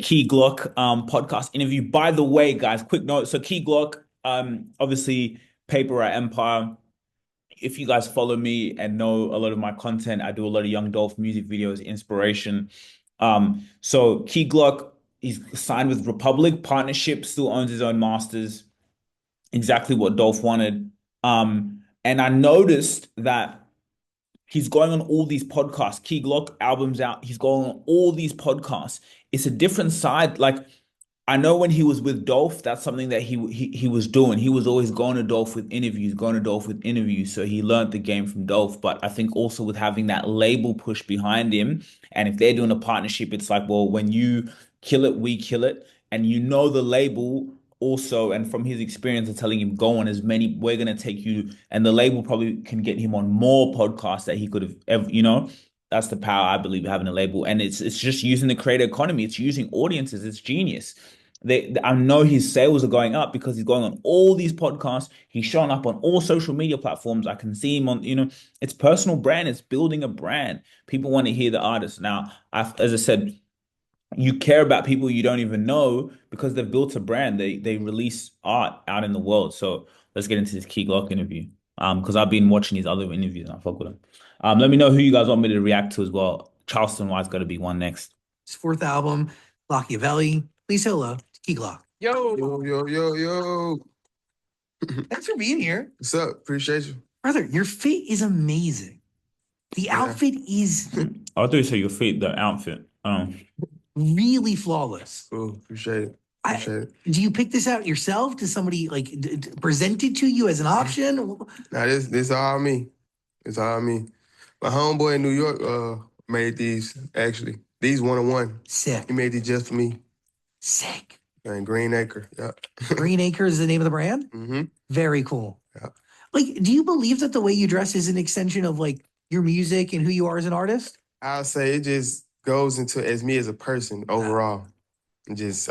Key Glock podcast interview. By the way, guys, quick note. So Key Glock, obviously paper at Empire. If you guys follow me and know a lot of my content, I do a lot of Young Dolph music videos, inspiration. So Key Glock, he's signed with Republic Partnership, still owns his own masters, exactly what Dolph wanted. And I noticed that he's going on all these podcasts. Key Glock albums out. He's going on all these podcasts. It's a different side. Like I know when he was with Dolph, that's something that he was doing. He was always going to Dolph with interviews, going to Dolph with interviews. So he learned the game from Dolph. But I think also with having that label push behind him, and if they're doing a partnership, it's like, well, when you kill it, we kill it. And you know the label also, and from his experience of telling him, go on as many, we're gonna take you, and the label probably can get him on more podcasts that he could have ever. That's the power I believe having a label. And it's just using the creator economy, it's using audiences, it's genius. I know his sales are going up because he's going on all these podcasts. He's showing up on all social media platforms. I can see him it's personal brand. It's building a brand. People want to hear the artist. Now, as I said, you care about people you don't even know because they've built a brand. They release art out in the world. So let's get into this Key Glock interview. Because I've been watching these other interviews and I fuck with them. Let me know who you guys want me to react to as well. Charleston White's got to be one next. His fourth album, Glockaveli. Please say hello to Key Glock. Yo, Yo. Thanks for being here. What's up? Appreciate you. Brother, your fit is amazing. The outfit is I thought you said your feet, the outfit. really flawless. Cool. Appreciate it. Appreciate it. Do you pick this out yourself? Does somebody present it to you as an option? Now this all me. It's all me. My homeboy in New York made these actually. These 101. Sick. He made these just for me. Sick. And Green Acre. Yeah. Green Acre is the name of the brand? Mm-hmm. Very cool. Yeah. Like, do you believe that the way you dress is an extension of like your music and who you are as an artist? I'll say it just goes into as me as a person overall. I just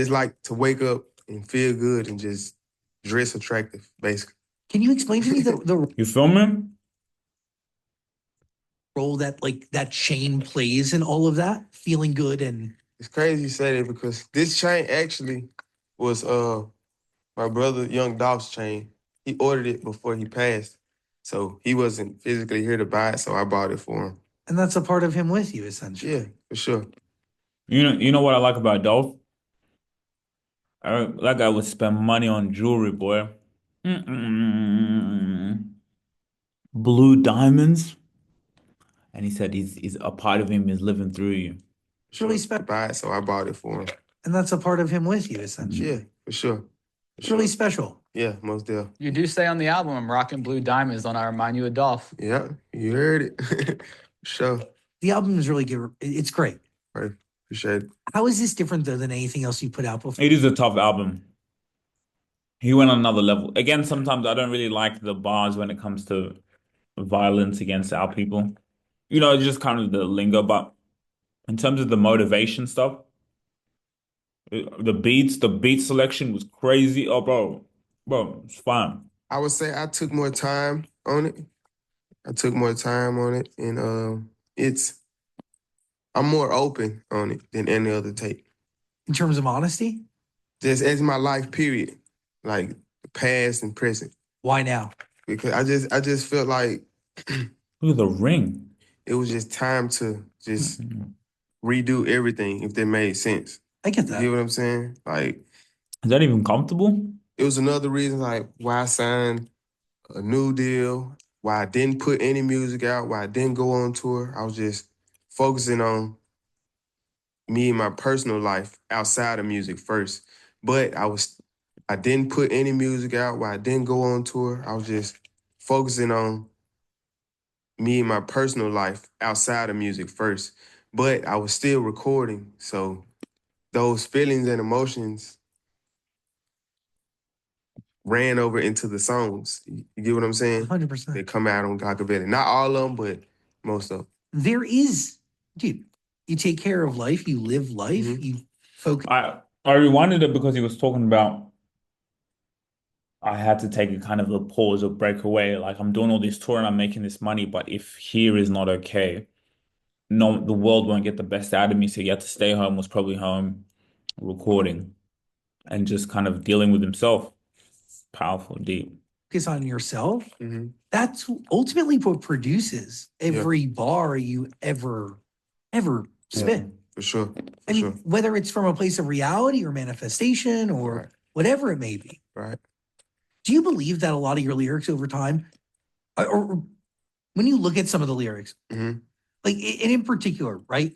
like to wake up and feel good and just dress attractive, basically. Can you explain to me the You filming? role that like that chain plays in all of that? Feeling good and It's crazy you say that because this chain actually was my brother Young Dolph's chain. He ordered it before he passed. So he wasn't physically here to buy it, so I bought it for him. and that's a part of him with you, essentially. Yeah, for sure. You know what I like about Dolph? That guy would spend money on jewelry, boy. Mm-mm. Blue diamonds. And he said he's a part of him is living through you. It's really I special. buy it, so I bought it for him. And that's a part of him with you, essentially. Yeah, for sure. It's really special. Yeah, most definitely. you do say on the album, I'm rocking blue diamonds. Don't I remind you of Dolph? Yeah, you heard it. For sure. The album is really good. It's great. Right. Appreciate it. How is this different though than anything else you put out before? It is a tough album. He went on another level. Again, sometimes I don't really like the bars when it comes to violence against our people. It's just kind of the lingo, but in terms of the motivation stuff, the beat selection was crazy. Oh, bro, it's fine. I would say I took more time on it. And I'm more open on it than any other tape. In terms of honesty? Just as my life period, like past and present. Why now? Because I just felt like Look at the ring. it was just time to just redo everything, if that made sense. I get You that. get what I'm saying? Like, Is that even comfortable? it was another reason, like, why I signed a new deal, why I didn't put any music out, why I didn't go on tour. I was just focusing on me and my personal life outside of music first. But I didn't put any music out, why I didn't go on tour. I was just focusing on me and my personal life outside of music first. But I was still recording, so those feelings and emotions ran over into the songs. You get what I'm saying? 100%. They come out on Glockaveli. Not all of them, but most of them. There is, dude, you take care of life, you live life, you focus. I rewinded it because he was talking about I had to take a kind of a pause or break away. Like I'm doing all this tour and I'm making this money, but if here is not okay, no, the world won't get the best out of me. So he had to stay home, was probably home recording and just kind of dealing with himself. Powerful, deep. Focus on yourself. Hmm. That's ultimately what produces Yeah. every bar you ever Yeah. spit. For sure. I mean, whether it's from a place of reality or manifestation or Right. whatever it may be. Right. Do you believe that a lot of your lyrics over time, or when you look at some of the lyrics, Hmm. like and in particular, right?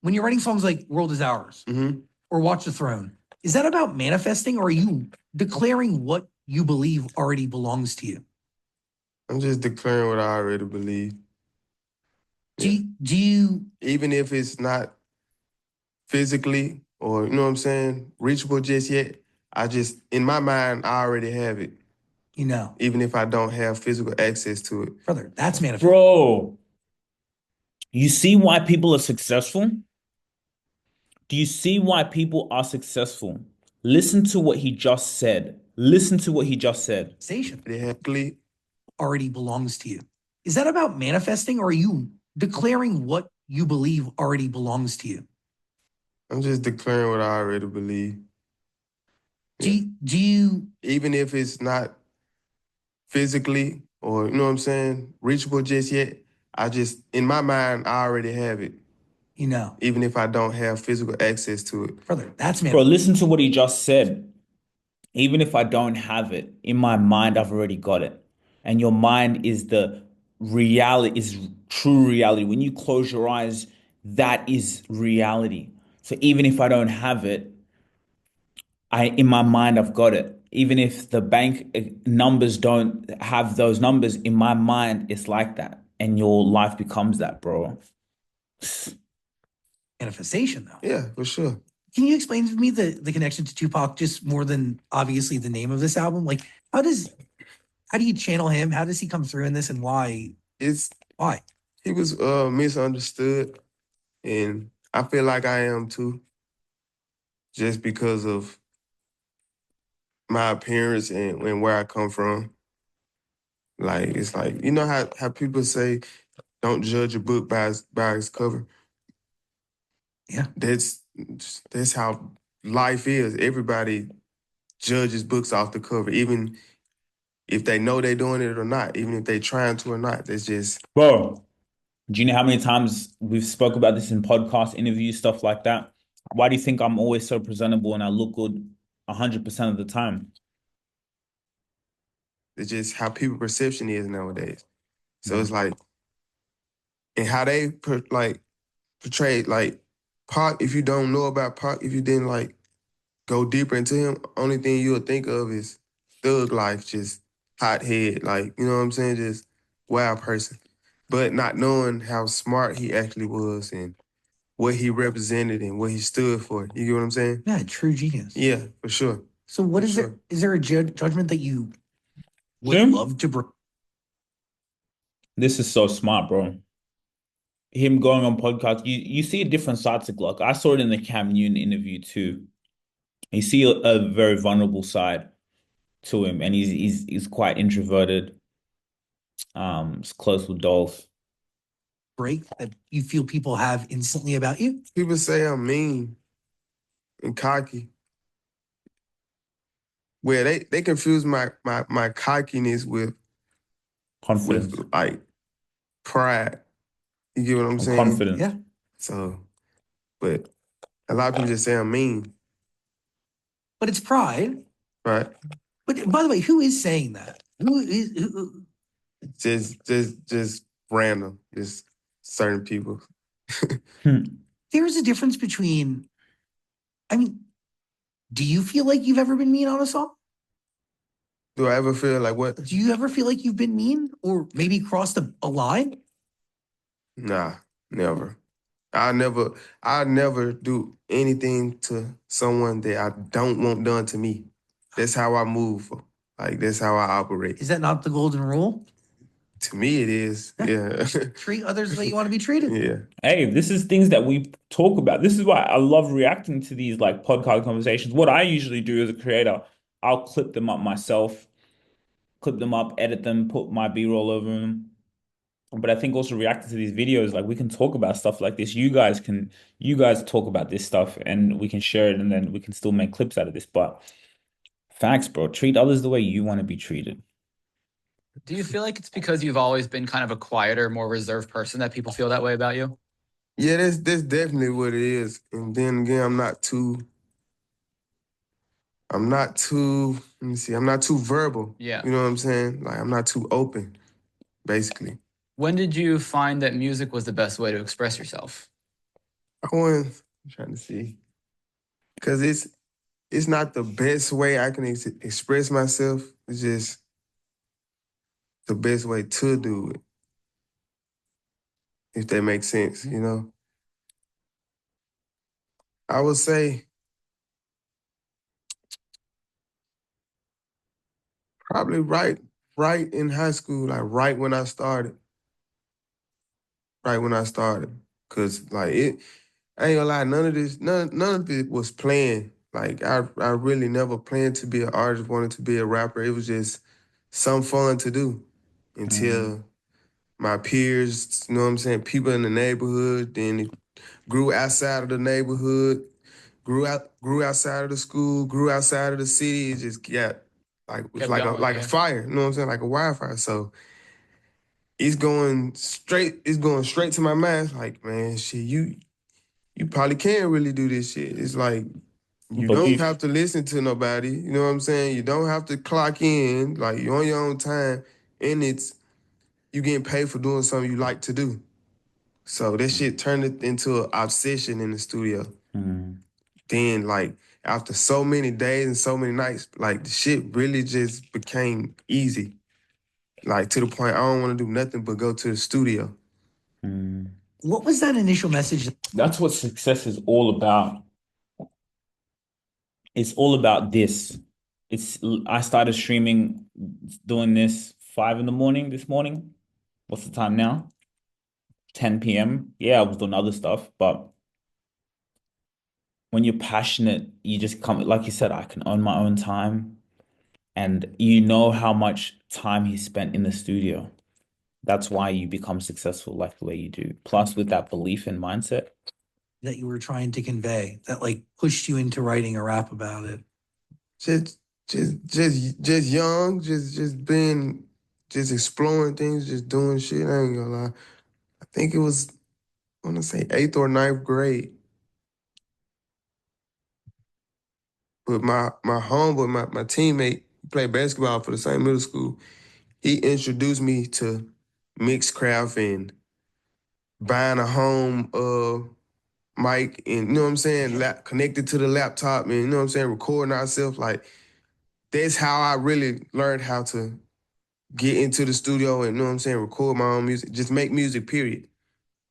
When you're writing songs like World Is Ours Hmm. or Watch the Throne, is that about manifesting or are you declaring what you believe already belongs to you? I'm just declaring what I already believe. Do Yeah. do you, Even if it's not physically or, you know what I'm saying, reachable just yet, I just, in my mind, I already have it. you know, Even if I don't have physical access to it. brother, that's manifesting. Bro, you see why people are successful? Do you see why people are successful? Listen to what he just said. Listen to what he just said. They have clear. Already belongs to you. Is that about manifesting or are you declaring what you believe already belongs to you? I'm just declaring what I already believe. Yeah. Do you, Even if it's not physically or, you know what I'm saying, reachable just yet, I just, in my mind, I already have it. you know, Even if I don't have physical access to it. brother, that's Bro, manifesting. listen to what he just said. Even if I don't have it, in my mind, I've already got it. And your mind is the reality, is true reality. When you close your eyes, that is reality. So even if I don't have it, in my mind, I've got it. Even if the bank numbers don't have those numbers, in my mind, it's like that. And your life becomes that, bro. Manifestation though. Yeah, for sure. Can you explain to me the connection to Tupac just more than obviously the name of this album? Like how do you channel him? How does he come through in this and why? It's Why? He was misunderstood, and I feel like I am too, just because of my appearance and where I come from. Like it's like, you know how people say don't judge a book by its cover. Yeah. That's how life is. Everybody judges books off the cover, even if they know they're doing it or not, even if they trying to or not. That's just Bro, do you know how many times we've spoke about this in podcast interviews, stuff like that? Why do you think I'm always so presentable and I look good 100% of the time? it's just how people perception is nowadays. So Yeah. it's like, and how they portrayed like Pac. If you don't know about Pac, if you didn't like go deeper into him, only thing you'll think of is thug life, just hot head, like, you know what I'm saying, just wild person. But not knowing how smart he actually was and what he represented and what he stood for. You get what I'm saying? Yeah, true genius. Yeah, for sure. So what For is there? sure. Is there a judgment that you would Jim, love to bring? this is so smart, bro. Him going on podcast, you see a different side to Glock. I saw it in the Cam Newton interview too. You see a very vulnerable side to him, and he's quite introverted. He's close with Dolph. Break that you feel people have instantly about you? People say I'm mean and cocky. Well, they confuse my cockiness with Confidence. like pride. You get what I'm I'm saying? confident. Yeah. So, but a lot of people just say I'm mean, But it's pride. right? But by the way, who is saying that? Who Just random, just certain people. Hmm. there's a difference between, I mean, do you feel like you've ever been mean on a song? Do I ever feel like what? Do you ever feel like you've been mean or maybe crossed a line? Nah, never. I never do anything to someone that I don't want done to me. That's how I move. Like that's how I operate. Is that not the golden rule? To me, it is. Yeah. Treat others the way you want to be treated. Yeah. Hey, this is things that we talk about. This is why I love reacting to these like podcast conversations. What I usually do as a creator, I'll clip them up myself, clip them up, edit them, put my B-roll over them, But I think also reacting to these videos, like we can talk about stuff like this. You guys talk about this stuff and we can share it and then we can still make clips out of this. But facts, bro, treat others the way you want to be treated. Do you feel like it's because you've always been kind of a quieter, more reserved person that people feel that way about you? Yeah, that's definitely what it is. And then again, let me see, I'm not too verbal. Yeah. You know what I'm saying? Like I'm not too open, basically. When did you find that music was the best way to express yourself? I'm trying to see. Cause it's not the best way I can express myself. It's just the best way to do it, if that makes sense, you know? I would say probably right in high school, like right when I started. Right when I started. Cause like I ain't gonna lie, none of it was planned. Like I really never planned to be an artist, wanted to be a rapper. It was just some fun to do Mm, until my peers, you know what I'm saying, people in the neighborhood, then it grew outside of the neighborhood, grew outside of the school, grew outside of the city. It just got like it was Kept going, like a yeah. fire, you know what I'm saying? Like a wildfire. So it's going straight to my mind. Like, man, shit, you probably can't really do this shit. It's like you don't belief. have to listen to nobody. You know what I'm saying? You don't have to clock in. Like you're on your own time, and you getting paid for doing something you like to do. So that shit turned it into an obsession in the studio. Mm, Then like after so many days and so many nights, like the shit really just became easy. Like to the point I don't want to do nothing but go to the studio. mm. What was that initial message? That's what success is all about. It's all about this. It's I started streaming, doing this 5 in the morning this morning. What's the time now? 10 p.m. Yeah, I was doing other stuff, but when you're passionate, you just come, like you said, I can own my own time. And you know how much time he spent in the studio. That's why you become successful like the way you do. Plus, with that belief and mindset. That you were trying to convey that like pushed you into writing a rap about it? Just just young, just being just exploring things, just doing shit. I ain't gonna lie. I think it was I wanna say eighth or ninth grade. But my homeboy, my teammate, he played basketball for the same middle school. He introduced me to Mixcraft and buying a home mic and you know what I'm saying, connected to the laptop and you know what I'm saying, recording ourselves. Like that's how I really learned how to get into the studio and you know what I'm saying, record my own music, just make music, period.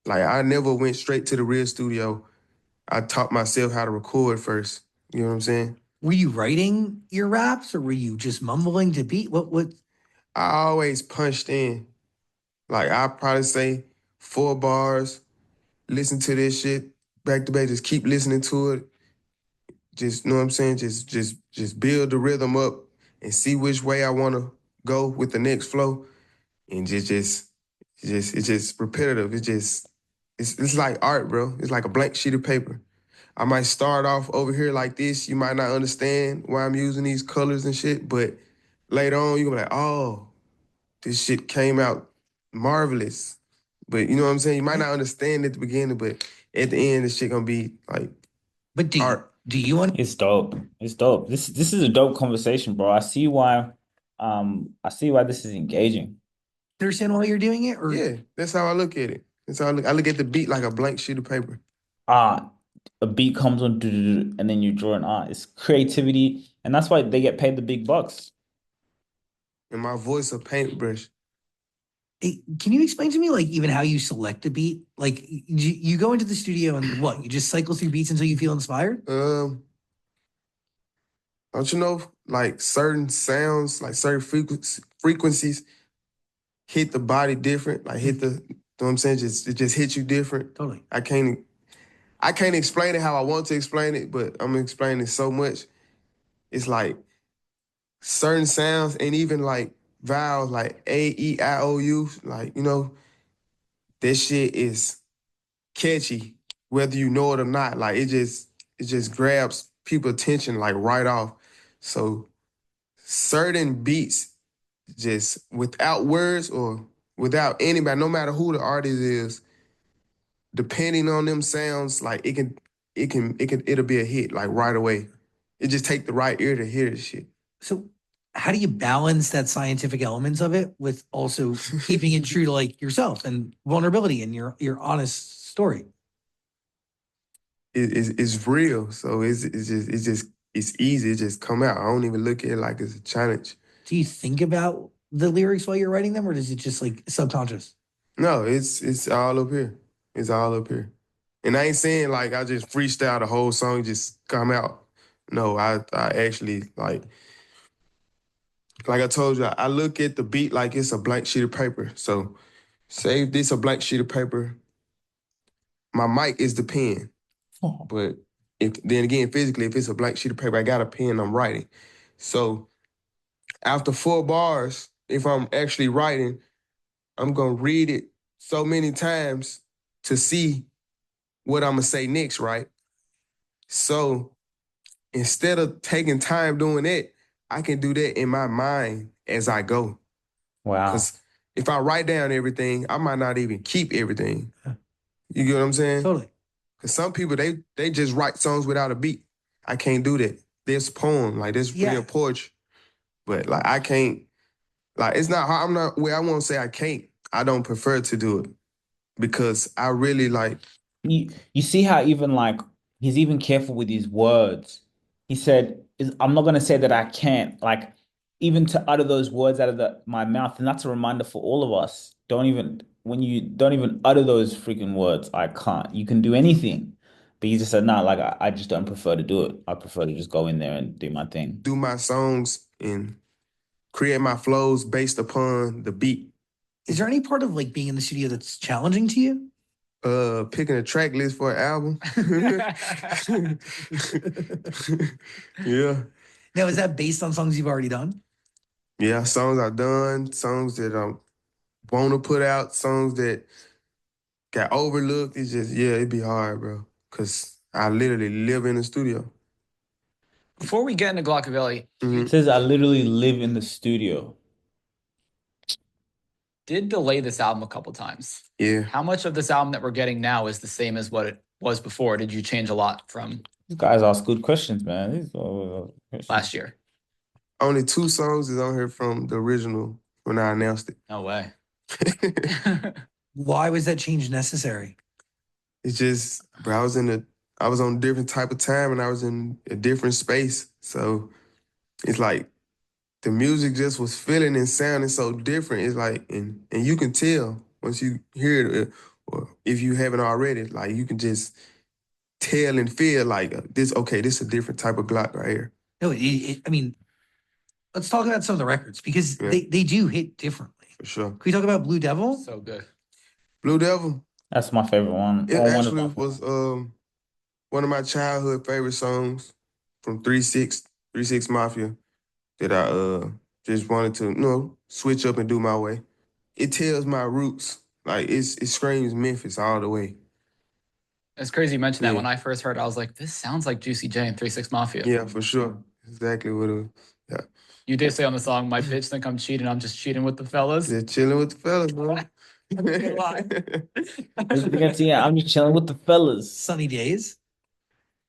Like I never went straight to the real studio. I taught myself how to record first. You know what I'm saying? Were you writing your raps or were you just mumbling to beat? What I always punched in. Like I probably say 4 bars, listen to this shit back to back, just keep listening to it. Just you know what I'm saying? Just build the rhythm up and see which way I wanna go with the next flow. And it's just repetitive. It's like art, bro. It's like a blank sheet of paper. I might start off over here like this. You might not understand why I'm using these colors and shit, but later on you're gonna be like, oh, this shit came out marvelous. But you know what I'm saying? You might not understand at the beginning, but at the end, this shit gonna be like but art. do you It's dope. It's dope. This is a dope conversation, bro. I see why this is engaging. understand why you're doing it? Or Yeah, that's how I look at it. That's how I look at the beat like a blank sheet of paper. Ah, a beat comes on, and then you draw an art. It's creativity, and that's why they get paid the big bucks. And my voice a paintbrush. Can you explain to me like even how you select a beat? Like you go into the studio and what? You just cycle through beats until you feel inspired? Don't you know, like certain sounds, like certain frequencies hit the body different, like hit the, you know what I'm saying? It just hits you different. Totally. I can't explain it how I want to explain it, but I'm explaining it so much. It's like certain sounds and even like vowels like A, E, I, O, U, like, you know, that shit is catchy, whether you know it or not. Like it just grabs people's attention like right off. So certain beats, just without words or without anybody, no matter who the artist is, depending on them sounds, like it'll be a hit like right away. It just take the right ear to hear this shit. So how do you balance that scientific elements of it with also keeping it true to like yourself and vulnerability and your honest story? It's real, so it's easy. It just come out. I don't even look at it like it's a challenge. Do you think about the lyrics while you're writing them, or is it just like subconscious? No, it's all up here. It's all up here. And I ain't saying like I just freestyle the whole song just come out. No, I actually like I told you, I look at the beat like it's a blank sheet of paper. So say if this a blank sheet of paper, my mic is the pen. Oh. But then again, physically, if it's a blank sheet of paper, I got a pen, I'm writing. So after 4 bars, if I'm actually writing, I'm gonna read it so many times to see what I'm gonna say next, right? So instead of taking time doing that, I can do that in my mind as I go. Wow. Because if I write down everything, I might not even keep everything. You get what I'm saying? Totally. Because some people, they just write songs without a beat. I can't do that. This poem, like this real poetry. But like I can't, like it's not hard. I'm not, well, I won't say I can't. I don't prefer to do it because I really like. You see how even like he's even careful with his words. He said, I'm not gonna say that I can't, like even to utter those words out of my mouth, and that's a reminder for all of us. Don't even when you don't even utter those freaking words, I can't. You can do anything. But he just said, no, like I just don't prefer to do it. I prefer to just go in there and do my thing. Do my songs and create my flows based upon the beat. Is there any part of like being in the studio that's challenging to you? Picking a track list for an album. Yeah. Now, is that based on songs you've already done? Yeah, songs I've done, songs that I want to put out, songs that got overlooked. It's just, yeah, it'd be hard, bro. Because I literally live in the studio. Before we get into Glockaveli, Mhm. It says I literally live in the studio. did delay this album a couple times. Yeah. How much of this album that we're getting now is the same as what it was before? Did you change a lot from These guys ask good questions, man. These are questions. last year? Only 2 songs is on here from the original when I announced No way. it. Why was that change necessary? It's just, bro, I was on a different type of time and I was in a different space. So it's like the music just was feeling and sounding so different. It's like, and you can tell once you hear it, or if you haven't already, like you can just tell and feel like this is a different type of Glock right here. No, I mean, let's talk about some of the records because Yeah. they do hit differently. For sure. Can we talk about Blue Devil? So good. Blue Devil, That's my favorite one. it Or one of actually my was one of my childhood favorite songs from 3-6 Mafia that I just wanted to, switch up and do my way. It tells my roots. Like it screams Memphis all the way. It's crazy you mentioned that. Yeah. When I first heard it, I was like, this sounds like Juicy J and 3-6 Mafia. Yeah, for sure. Exactly what it was. Yeah. You did say on the song, my bitch think I'm cheating. I'm just cheating with the fellas. Just chilling with the fellas, bro. Yeah, I'm just chilling with the fellas. Sunny Days.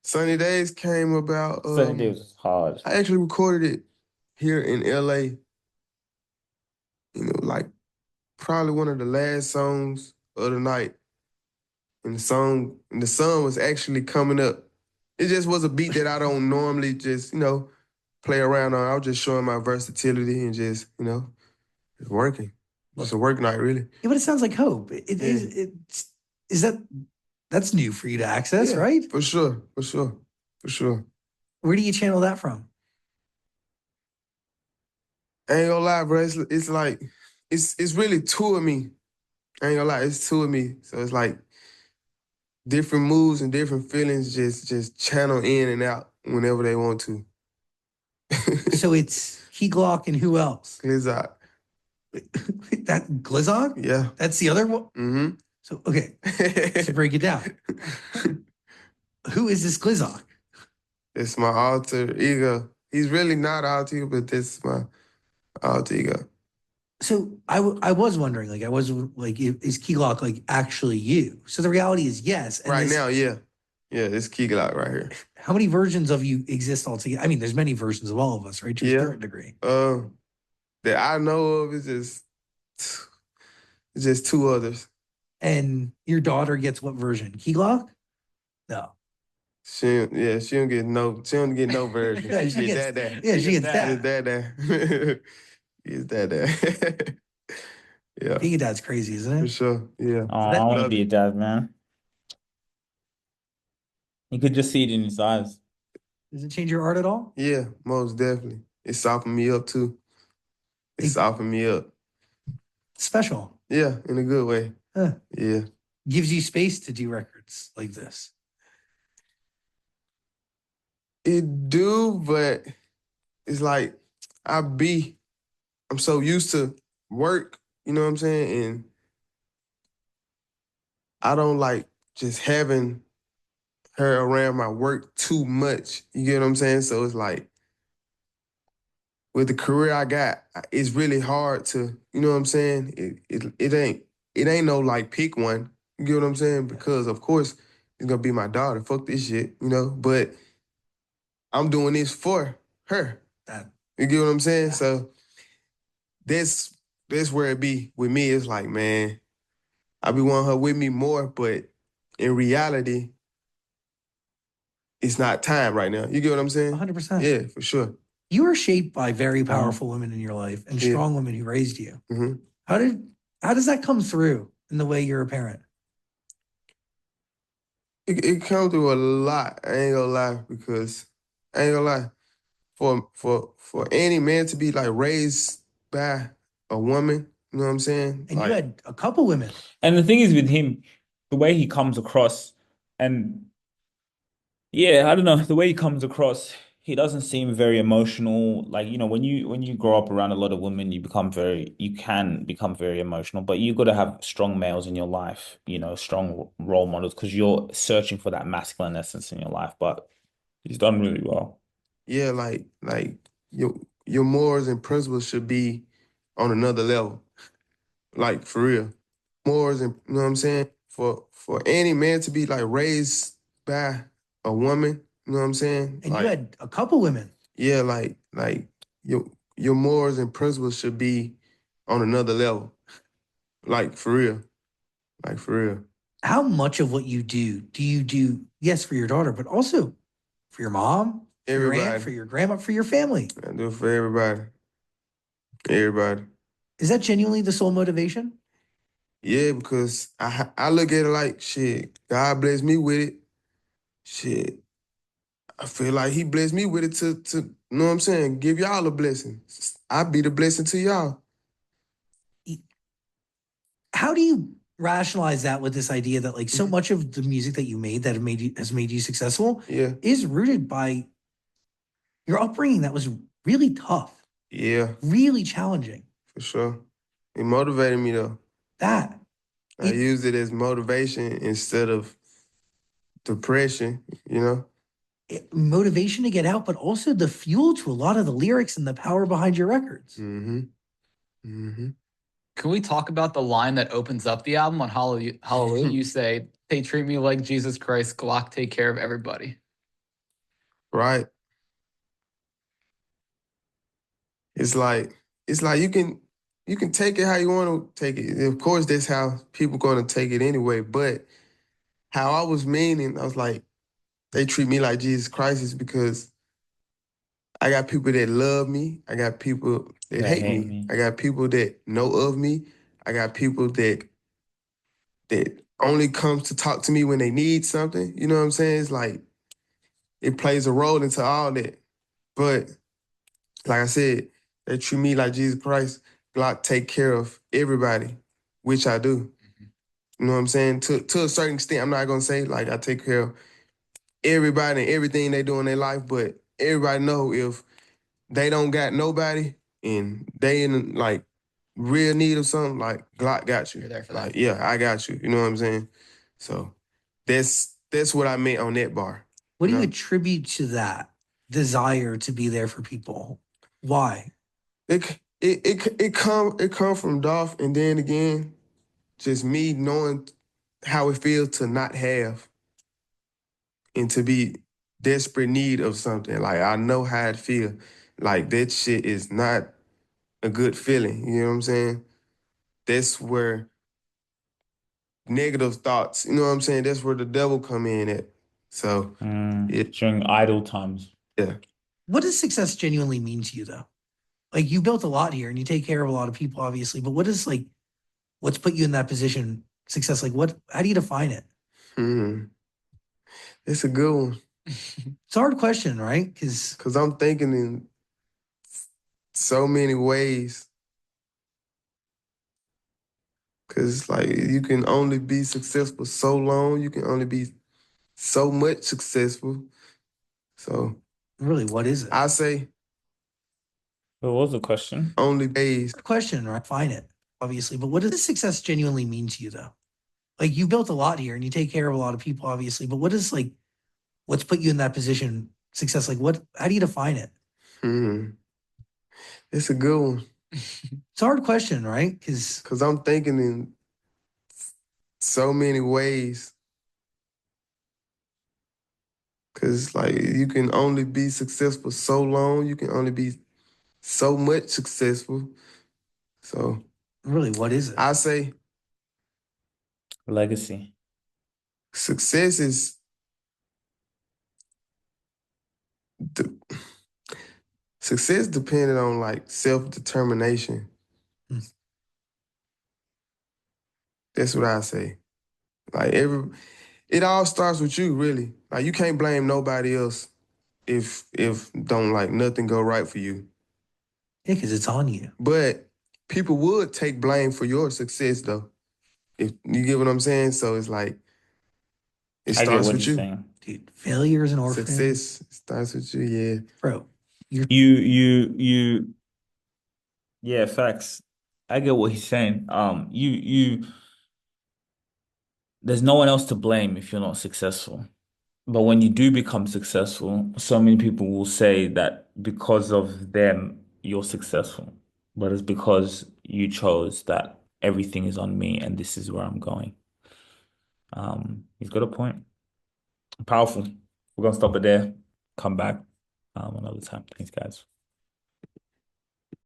Sunny Days came about. Sunny Days was hard. I actually recorded it here in LA. Like probably one of the last songs of the night. And the sun was actually coming up. It just was a beat that I don't normally just, play around on. I was just showing my versatility and just, it's working. It's a work night, really. Yeah, but it sounds like hope. That's new for you to access, Yeah, right? For sure. Where do you channel that from? I ain't gonna lie, bro. It's like, it's really 2 of me. I ain't gonna lie, it's 2 of me. So it's like different moves and different feelings just channel in and out whenever they want to. So it's Key Glock and who else? Glizard. That Glizog? Yeah. That's the other one? Mm-hmm. So, okay, to break it down, who is this Glizzock? It's my alter ego. He's really not alter ego, but this is my alter ego. So I was wondering, like, is Key Glock like actually you? So the reality is yes. And Right this, now, yeah. Yeah, this key Glock right here. how many versions of you exist altogether? I mean, there's many versions of all of us, right? To a Yeah. certain degree. That I know of is just two others. And your daughter gets what version? Key Glock? No. She don't get no version. Yeah, She get that. Yeah, she gets Just that. that. Is that. Yeah, Being a dad's crazy, isn't for it? sure. Yeah. Oh, I want to Love be a it. dad, man. You could just see it in his eyes. Does it change your art at all? Yeah, most definitely. It softened me up too. It softened me up. Special. Yeah, in a good way. Huh. Yeah. Gives you space to do records like this. It do, but it's like I'm so used to work, you know what I'm saying? And I don't like just having her around my work too much. You get what I'm saying? So it's like with the career I got, it's really hard to, you know what I'm saying? It ain't no like pick one. You get what I'm saying? Because of course it's gonna be my daughter. Fuck this shit, you know? But I'm doing this for her. You get what I'm saying? So that's where it be with me. It's like, man, I be wanting her with me more, but in reality, it's not time right now. You get what I'm saying? 100%. Yeah, for sure. You were shaped by very powerful women in your life and Yeah. strong women who raised you. Mm-hmm. How does that come through in the way you're a parent? It comes through a lot. I ain't gonna lie, because I ain't gonna lie. For any man to be like raised by a woman, you know what I'm saying? And like, you had a couple women. And the thing is with him, the way he comes across, and yeah, I don't know, the way he comes across, he doesn't seem very emotional. Like, when you grow up around a lot of women, you can become very emotional, but you got to have strong males in your life, strong role models, because you're searching for that masculine essence in your life. But he's done really well. yeah, like your morals and principles should be on another level. Like for real. Morals and you know what I'm saying? For any man to be like raised by a woman, you know what I'm saying? And like, you had a couple women. yeah, like your morals and principles should be on another level. Like for real. Like for real. How much of what you do, yes, for your daughter, but also for your mom, for your aunt, Everybody. for your grandma, for your family? I do it for everybody. Everybody. Is that genuinely the sole motivation? Yeah, because I look at it like, shit, God bless me with it. Shit, I feel like he blessed me with it to you know what I'm saying, give y'all a blessing. I be the blessing to y'all. How do you rationalize that with this idea that like so much of the music that you made that has made you successful Yeah, is rooted by your upbringing that was really tough, yeah, really challenging? for sure. It motivated me though. That I used it as motivation instead of depression, you know? motivation to get out, but also the fuel to a lot of the lyrics and the power behind your records. Mm-hmm. Mm-hmm. Can we talk about the line that opens up the album on Hallelujah? You say, "They treat me like Jesus Christ, Glock take care of everybody." Right. It's like you can take it how you want to take it. Of course, that's how people gonna take it anyway. But how I was meaning, I was like, they treat me like Jesus Christ is because I got people that love me. I got people that hate me. I got people that know of me. I got people that only comes to talk to me when they need something. You know what I'm saying? It's like it plays a role into all that. But like I said, they treat me like Jesus Christ. Glock take care of everybody, which I do. You know what I'm saying? To a certain extent, I'm not gonna say like I take care of everybody and everything they do in their life, but everybody know if they don't got nobody and they in like real need of something, like Glock got you. You're there for Like, that. yeah, I got you. You know what I'm saying? So that's what I meant on that bar. What do you No. attribute to that desire to be there for people? Why? It come from Dolph, and then again, just me knowing how it feels to not have and to be desperate need of something. Like, I know how it feel. Like, that shit is not a good feeling. You know what I'm saying? That's where negative thoughts, you know what I'm saying? That's where the devil come in at. So, During idle times. yeah. What does success genuinely mean to you, though? Like, you built a lot here and you take care of a lot of people, obviously, but what is like, what's put you in that position? Success, like, how do you define it? It's a good one. It's a hard question, right? Because I'm thinking in so many ways. Because, like, you can only be successful so long. You can only be so much successful. So, really, what is it? I say What was the question? only ways. Hard question, right? Define it, obviously, but what does success genuinely mean to you, though? Like, you built a lot here and you take care of a lot of people, obviously, but what is like, what's put you in that position? Success, like, how do you define it? It's a good one. It's a hard question, right? Because I'm thinking in so many ways. Because, like, you can only be successful so long. You can only be so much successful. So, really, what is it? I say Legacy. success is the success depending on, like, self-determination. Hmm. That's what I say. Like, it all starts with you, really. Like, you can't blame nobody else if don't, like, nothing go right for you. Yeah, because it's on you. But people would take blame for your success, though. If you get what I'm saying? So it's like, it I get starts what with you're you. saying. Dude, failure is an orphan. Success starts with you, yeah. Bro, Yeah, facts. I get what he's saying. There's no one else to blame if you're not successful. But when you do become successful, so many people will say that because of them, you're successful. But it's because you chose that everything is on me and this is where I'm going. He's got a point. Powerful. We're gonna stop it there. Come back another time. Thanks, guys.